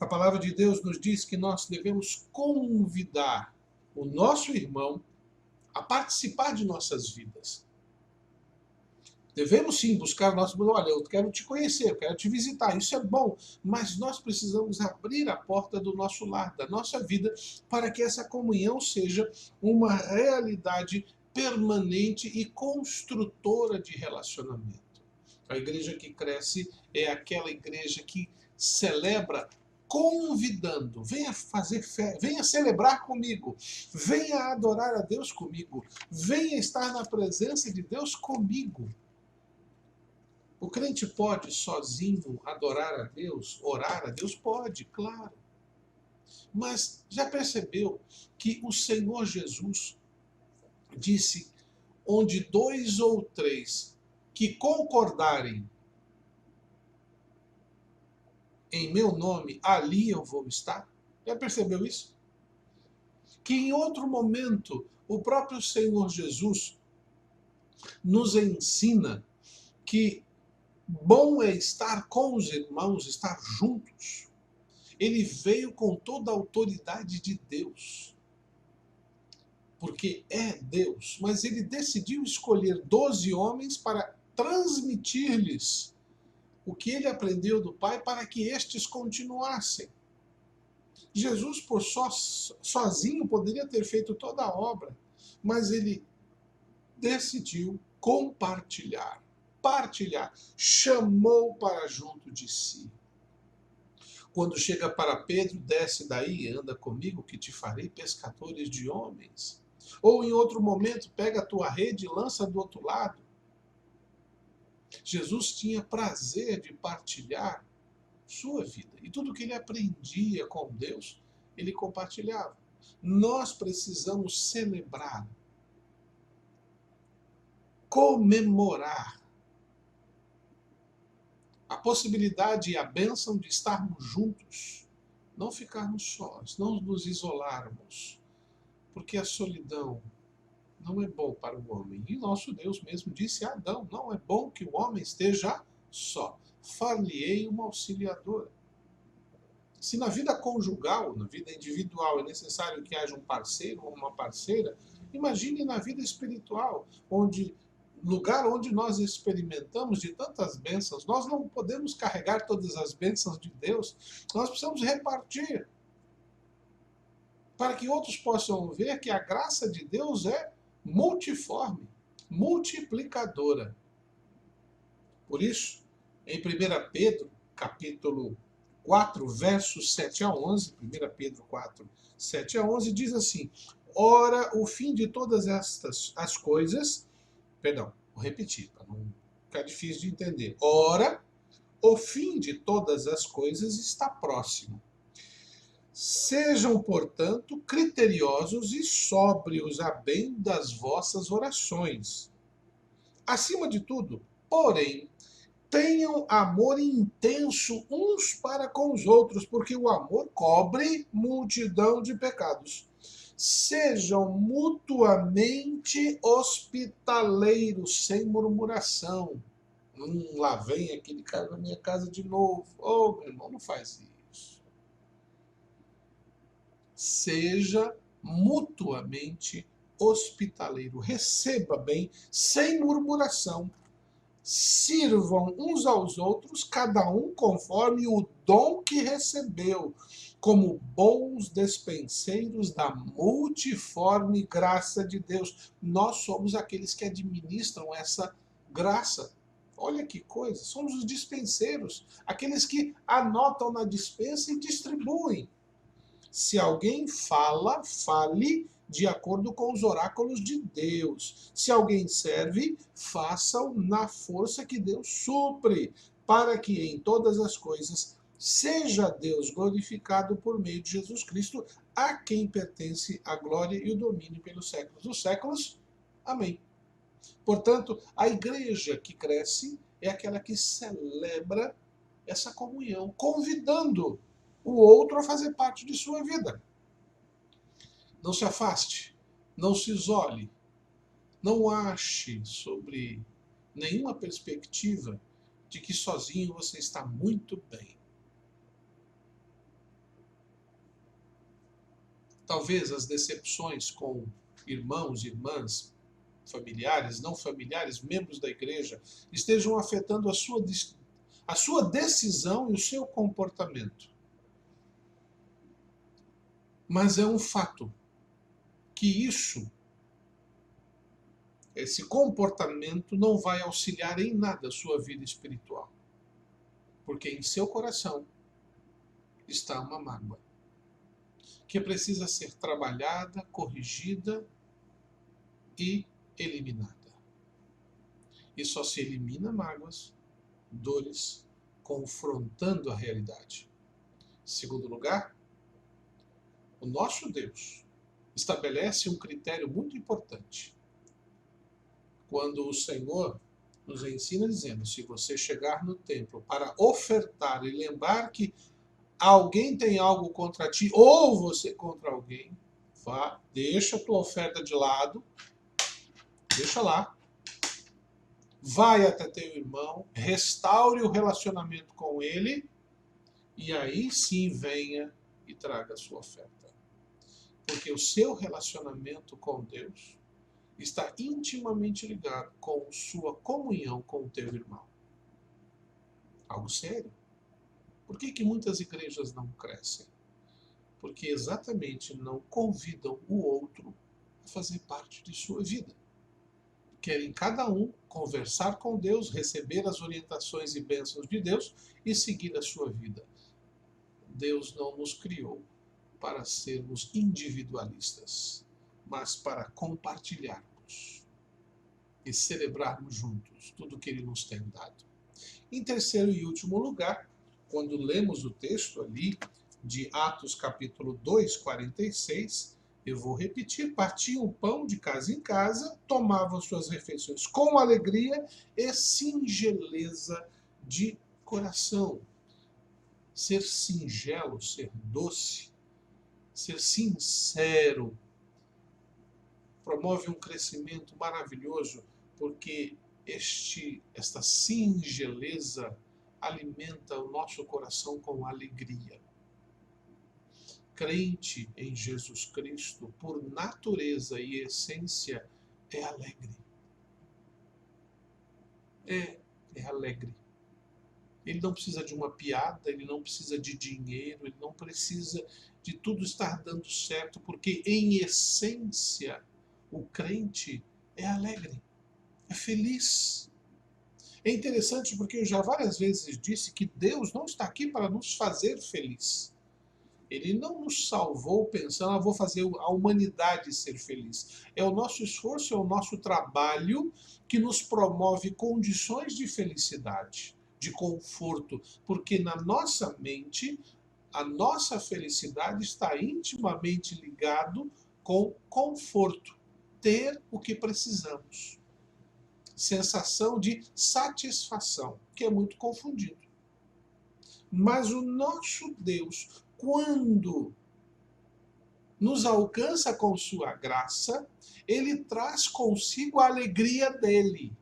A palavra de Deus nos diz que nós devemos convidar o nosso irmão a participar de nossas vidas. Devemos sim buscar o nosso... Olha, eu quero te conhecer, eu quero te visitar, isso é bom, mas nós precisamos abrir a porta do nosso lar, da nossa vida, para que essa comunhão seja uma realidade permanente e construtora de relacionamento. A igreja que cresce é aquela igreja que celebra convidando, venha fazer fé, venha celebrar comigo, venha adorar a Deus comigo, venha estar na presença de Deus comigo. O crente pode sozinho adorar a Deus, orar a Deus? Pode, claro. Mas já percebeu que o Senhor Jesus disse, onde 2 ou 3 que concordarem em meu nome, ali eu vou estar? Já percebeu isso? Que em outro momento, o próprio Senhor Jesus nos ensina que bom é estar com os irmãos, estar juntos. Ele veio com toda a autoridade de Deus, porque é Deus, mas ele decidiu escolher 12 homens para transmitir-lhes o que ele aprendeu do Pai para que estes continuassem. Jesus, por sozinho, poderia ter feito toda a obra, mas ele decidiu compartilhar. Partilhar, chamou para junto de si. Quando chega para Pedro, desce daí e anda comigo, que te farei pescadores de homens. Ou em outro momento, pega a tua rede e lança do outro lado. Jesus tinha prazer de partilhar sua vida. E tudo que ele aprendia com Deus, ele compartilhava. Nós precisamos celebrar, comemorar a possibilidade e a bênção de estarmos juntos, não ficarmos sós, não nos isolarmos, porque a solidão não é bom para o homem. E nosso Deus mesmo disse a Adão, não é bom que o homem esteja só. Far-lhe-ei uma auxiliadora. Se na vida conjugal, na vida individual, é necessário que haja um parceiro ou uma parceira, imagine na vida espiritual, lugar onde nós experimentamos de tantas bênçãos. Nós não podemos carregar todas as bênçãos de Deus, nós precisamos repartir, para que outros possam ver que a graça de Deus é multiforme, multiplicadora. Por isso, em 1 Pedro, capítulo 4, versos 7 a 11, 1 Pedro 4, 7 a 11, diz assim: ora, o fim de todas as coisas, perdão, vou repetir, para não ficar difícil de entender. Ora, o fim de todas as coisas está próximo. Sejam, portanto, criteriosos e sóbrios a bem das vossas orações. Acima de tudo, porém, tenham amor intenso uns para com os outros, porque o amor cobre multidão de pecados. Sejam mutuamente hospitaleiros, sem murmuração. Lá vem aquele cara na minha casa de novo. Meu irmão, não faz isso. Seja mutuamente hospitaleiro. Receba bem, sem murmuração. Sirvam uns aos outros, cada um conforme o dom que recebeu, como bons despenseiros da multiforme graça de Deus. Nós somos aqueles que administram essa graça. Olha que coisa, somos os dispenseiros, aqueles que anotam na dispensa e distribuem. Se alguém fala, fale de acordo com os oráculos de Deus. Se alguém serve, faça-o na força que Deus supre, para que em todas as coisas seja Deus glorificado por meio de Jesus Cristo, a quem pertence a glória e o domínio pelos séculos dos séculos. Amém. Portanto, a igreja que cresce é aquela que celebra essa comunhão, convidando o outro a fazer parte de sua vida. Não se afaste, não se isole, não ache sobre nenhuma perspectiva de que sozinho você está muito bem. Talvez as decepções com irmãos, irmãs, familiares, não familiares, membros da igreja, estejam afetando a sua decisão e o seu comportamento. Mas é um fato que esse comportamento não vai auxiliar em nada a sua vida espiritual. Porque em seu coração está uma mágoa que precisa ser trabalhada, corrigida e eliminada. E só se elimina mágoas, dores, confrontando a realidade. Em segundo lugar, o nosso Deus estabelece um critério muito importante. Quando o Senhor nos ensina dizendo, se você chegar no templo para ofertar e lembrar que alguém tem algo contra ti, ou você contra alguém, vá, deixa a tua oferta de lado, deixa lá, vai até teu irmão, restaure o relacionamento com ele, e aí sim venha e traga a sua oferta. Porque o seu relacionamento com Deus está intimamente ligado com sua comunhão com o teu irmão. Algo sério. Por que muitas igrejas não crescem? Porque exatamente não convidam o outro a fazer parte de sua vida. Querem cada um conversar com Deus, receber as orientações e bênçãos de Deus e seguir a sua vida. Deus não nos criou para sermos individualistas, mas para compartilharmos e celebrarmos juntos tudo que Ele nos tem dado. Em terceiro e último lugar, quando lemos o texto ali de Atos capítulo 2, 46, eu vou repetir, partiam o pão de casa em casa, tomavam suas refeições com alegria e singeleza de coração, ser singelo, ser doce, ser sincero, promove um crescimento maravilhoso, porque esta singeleza alimenta o nosso coração com alegria. Crente em Jesus Cristo, por natureza e essência, é alegre. É alegre. Ele não precisa de uma piada, ele não precisa de dinheiro, ele não precisa de tudo estar dando certo, porque em essência o crente é alegre, é feliz. É interessante porque eu já várias vezes disse que Deus não está aqui para nos fazer feliz. Ele não nos salvou pensando, vou fazer a humanidade ser feliz. É o nosso esforço, é o nosso trabalho que nos promove condições de felicidade, de conforto, porque na nossa mente, a nossa felicidade está intimamente ligado com conforto, ter o que precisamos. Sensação de satisfação, que é muito confundido. Mas o nosso Deus, quando nos alcança com sua graça, ele traz consigo a alegria dele.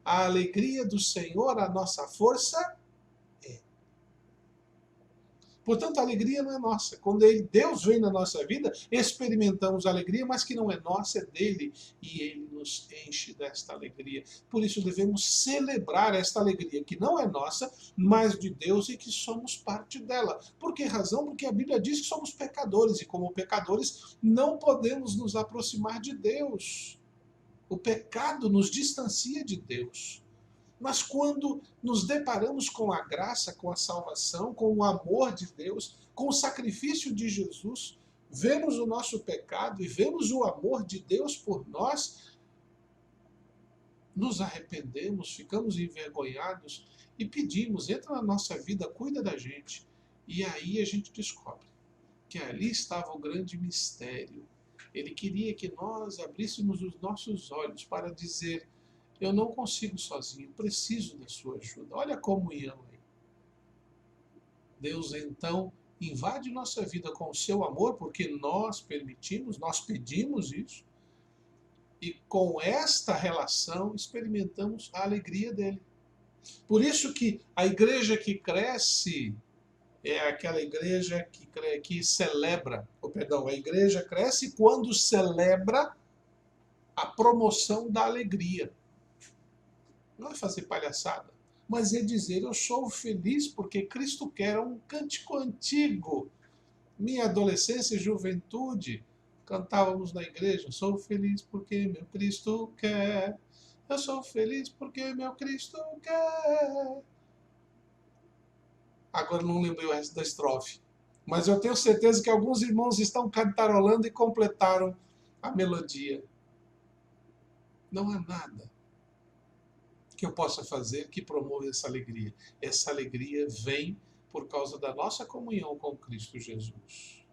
A alegria do Senhor, a nossa força, é. Portanto, a alegria não é nossa. Quando Deus vem na nossa vida, experimentamos a alegria, mas que não é nossa, é dele. E ele nos enche desta alegria. Por isso devemos celebrar esta alegria, que não é nossa, mas de Deus e que somos parte dela. Por que razão? Porque a Bíblia diz que somos pecadores e como pecadores não podemos nos aproximar de Deus. O pecado nos distancia de Deus. Mas quando nos deparamos com a graça, com a salvação, com o amor de Deus, com o sacrifício de Jesus, vemos o nosso pecado e vemos o amor de Deus por nós, nos arrependemos, ficamos envergonhados e pedimos, entra na nossa vida, cuida da gente. E aí a gente descobre que ali estava o grande mistério. Ele queria que nós abríssemos os nossos olhos para dizer: eu não consigo sozinho, preciso da sua ajuda. Olha a comunhão aí. Deus então invade nossa vida com o seu amor, porque nós permitimos, nós pedimos isso. E com esta relação experimentamos a alegria dele. Por isso que a igreja que cresce é aquela igreja que celebra, a igreja cresce quando celebra a promoção da alegria. Não é fazer palhaçada, mas é dizer: eu sou feliz porque Cristo quer. É um cântico antigo. Minha adolescência e juventude, cantávamos na igreja: sou feliz porque meu Cristo quer. Eu sou feliz porque meu Cristo quer. Agora não lembrei o resto da estrofe. Mas eu tenho certeza que alguns irmãos estão cantarolando e completaram a melodia. Não há nada que eu possa fazer que promova essa alegria. Essa alegria vem por causa da nossa comunhão com Cristo Jesus.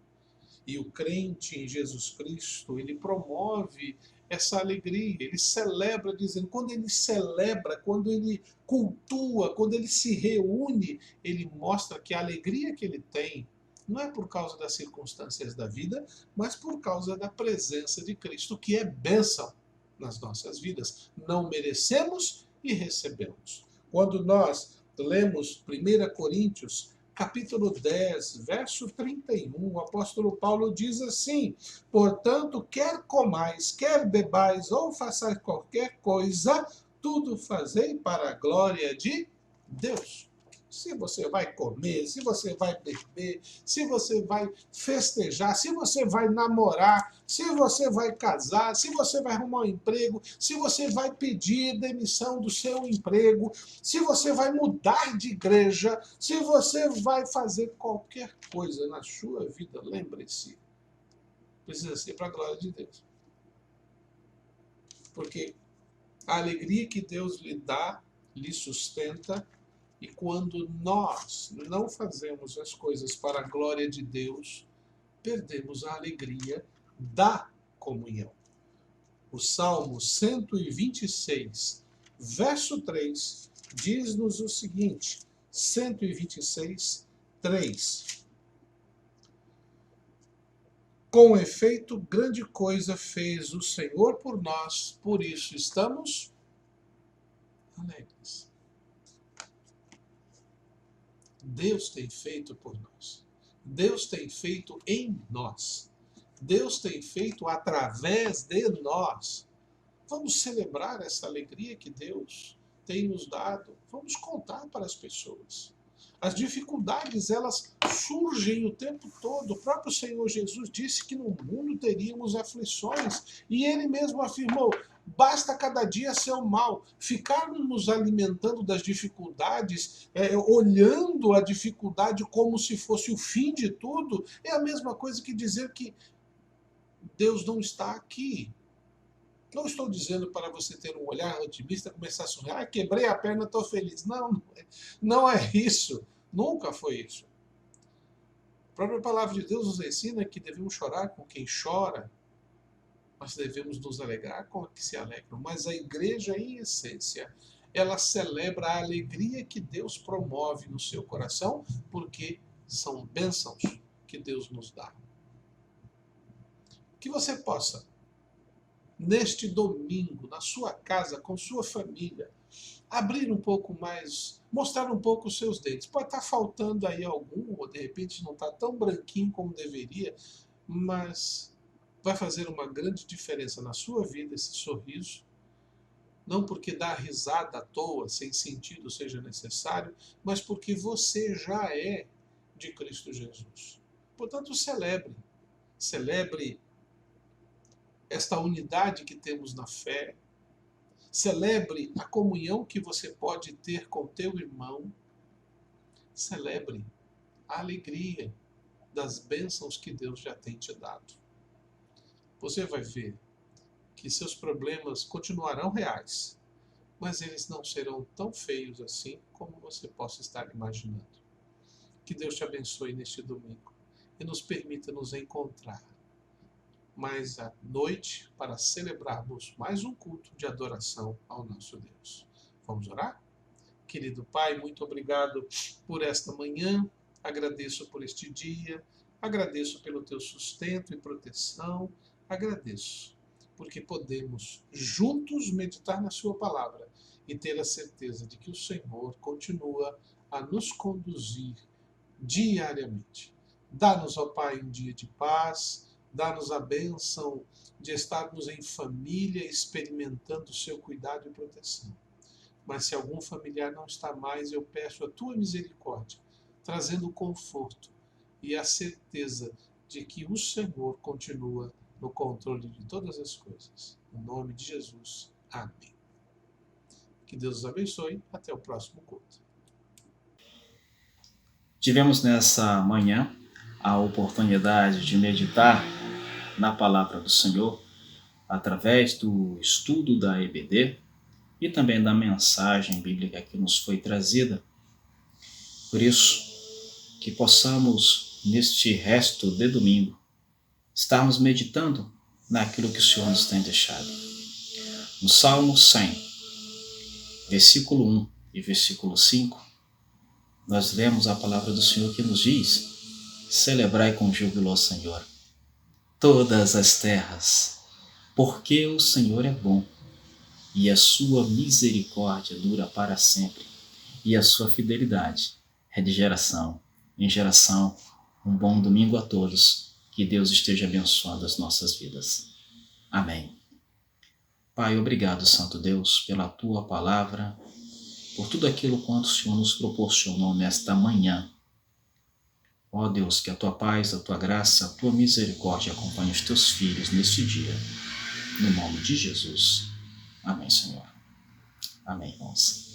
E o crente em Jesus Cristo, ele promove essa alegria, ele celebra, dizendo, quando ele celebra, quando ele cultua, quando ele se reúne, ele mostra que a alegria que ele tem não é por causa das circunstâncias da vida, mas por causa da presença de Cristo, que é bênção nas nossas vidas. Não merecemos e recebemos. Quando nós lemos 1 Coríntios, capítulo 10, verso 31, o apóstolo Paulo diz assim: portanto, quer comais, quer bebais, ou façais qualquer coisa, tudo fazei para a glória de Deus. Se você vai comer, se você vai beber, se você vai festejar, se você vai namorar, se você vai casar, se você vai arrumar um emprego, se você vai pedir demissão do seu emprego, se você vai mudar de igreja, se você vai fazer qualquer coisa na sua vida, lembre-se, precisa ser para a glória de Deus. Porque a alegria que Deus lhe dá, lhe sustenta. E quando nós não fazemos as coisas para a glória de Deus, perdemos a alegria da comunhão. O Salmo 126, verso 3, diz-nos o seguinte: 126, 3. Com efeito, grande coisa fez o Senhor por nós, por isso estamos alegres. Deus tem feito por nós. Deus tem feito em nós. Deus tem feito através de nós. Vamos celebrar essa alegria que Deus tem nos dado. Vamos contar para as pessoas. As dificuldades, elas surgem o tempo todo. O próprio Senhor Jesus disse que no mundo teríamos aflições. E Ele mesmo afirmou, basta cada dia ser o mal. Ficarmos nos alimentando das dificuldades, olhando a dificuldade como se fosse o fim de tudo, é a mesma coisa que dizer que Deus não está aqui. Não estou dizendo para você ter um olhar otimista, começar a sorrir. Ah, quebrei a perna, estou feliz. Não é isso. Nunca foi isso. A própria palavra de Deus nos ensina que devemos chorar com quem chora, mas devemos nos alegrar com os que se alegram. Mas a igreja, em essência, ela celebra a alegria que Deus promove no seu coração, porque são bênçãos que Deus nos dá. Que você possa, neste domingo, na sua casa, com sua família, abrir um pouco mais, mostrar um pouco os seus dentes. Pode estar faltando aí algum, ou de repente não está tão branquinho como deveria, mas vai fazer uma grande diferença na sua vida esse sorriso. Não porque dar risada à toa, sem sentido, seja necessário, mas porque você já é de Cristo Jesus. Portanto, celebre. Celebre esta unidade que temos na fé. Celebre a comunhão que você pode ter com teu irmão. Celebre a alegria das bênçãos que Deus já tem te dado. Você vai ver que seus problemas continuarão reais, mas eles não serão tão feios assim como você possa estar imaginando. Que Deus te abençoe neste domingo e nos permita nos encontrar mais à noite para celebrarmos mais um culto de adoração ao nosso Deus. Vamos orar? Querido Pai, muito obrigado por esta manhã, agradeço por este dia, agradeço pelo teu sustento e proteção, agradeço porque podemos juntos meditar na sua palavra e ter a certeza de que o Senhor continua a nos conduzir diariamente. Dá-nos, ó Pai, um dia de paz, dá-nos a bênção de estarmos em família, experimentando o seu cuidado e proteção. Mas se algum familiar não está mais, eu peço a tua misericórdia, trazendo conforto e a certeza de que o Senhor continua no controle de todas as coisas. Em nome de Jesus. Amém. Que Deus os abençoe. Até o próximo culto. Tivemos nessa manhã a oportunidade de meditar na palavra do Senhor através do estudo da EBD e também da mensagem bíblica que nos foi trazida. Por isso, que possamos, neste resto de domingo, estarmos meditando naquilo que o Senhor nos tem deixado. No Salmo 100, versículo 1 e versículo 5, nós lemos a palavra do Senhor que nos diz: celebrai com júbilo ao Senhor todas as terras, porque o Senhor é bom, e a sua misericórdia dura para sempre, e a sua fidelidade é de geração em geração. Um bom domingo a todos, que Deus esteja abençoando as nossas vidas. Amém. Pai, obrigado, Santo Deus, pela tua palavra, por tudo aquilo quanto o Senhor nos proporcionou nesta manhã. Ó Deus, que a tua paz, a tua graça, a tua misericórdia acompanhe os teus filhos neste dia. No nome de Jesus. Amém, Senhor. Amém, irmãos.